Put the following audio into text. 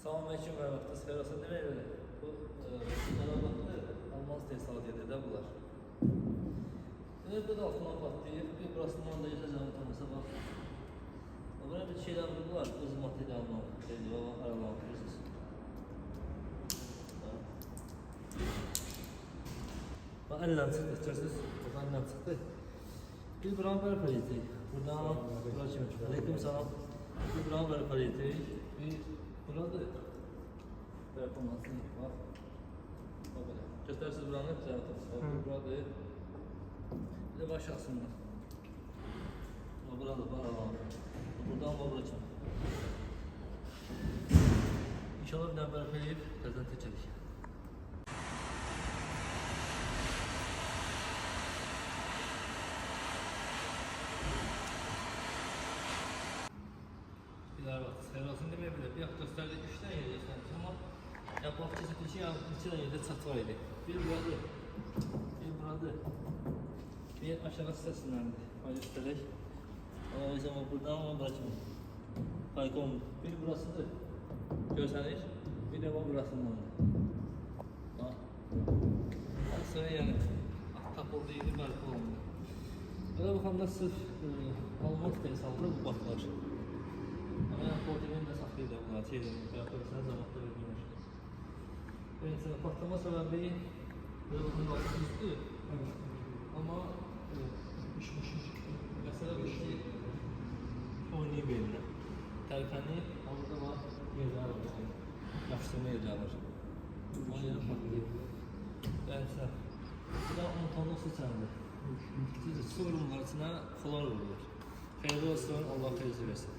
Selamünaleyküm ve vaxtınız xeyir olsun. Demək elə, bu Qarabağda almaz tesisat edir də bunlar. Bu da altından patlayır, bir burasından da yetəcəmi tanısa bax. Buraya bir şeyler var, öz materialından aralandırırsınız. Bax, əllə çıxdı, içərsiniz, bax, əllə çıxdı. Bir buranı bərpa edirik. Buradan, bura kimi, aleyküm salam. Bir buranı bərpa edirik, bir buradır. Performansını bak. Bak böyle. Göstersiz buranı güzel atırız. Buradır. Bir de baş aslında. Burada var. Buradan var buraya. İnşallah bir daha bərpa edib təzən keçərik. Bir vaxt xeyir olsun deməyə bilər. Bir vaxt göstərdik 3 dənə yer göstərdik, amma yapaq keçəkilişi yardım 2 dənə yerdə çat var idi. Bir buradır, bir buradır, bir aşağı hissəsindəndir. Pay göstərək. O zaman buradan ama bırakın. Paykom bir burasıdır. Görsənik, bir de burasındandır. Bax. Sonra yəni tapıldığı yeri bərpa olunur. Belə baxanda sırf almaq istəyəsəndə bu batlar. Ama yani portinin de saxlayıb da bunlar, şeylərini, bərabərsən zamanında verməyir. Mesela patlama səbəbi böyle bunun altımızdır. Ama mesela bir şey oynayıb elinə. Tərpəni, orada var, yerlər var. Yapışdırma yerlər var. O yerə patlayıb. Bəlsə, bu da 10 tonluq su çəndir. Su vurumlar içinə xlor vurulur. Xeyirli olsun, Allah xeyirli versin.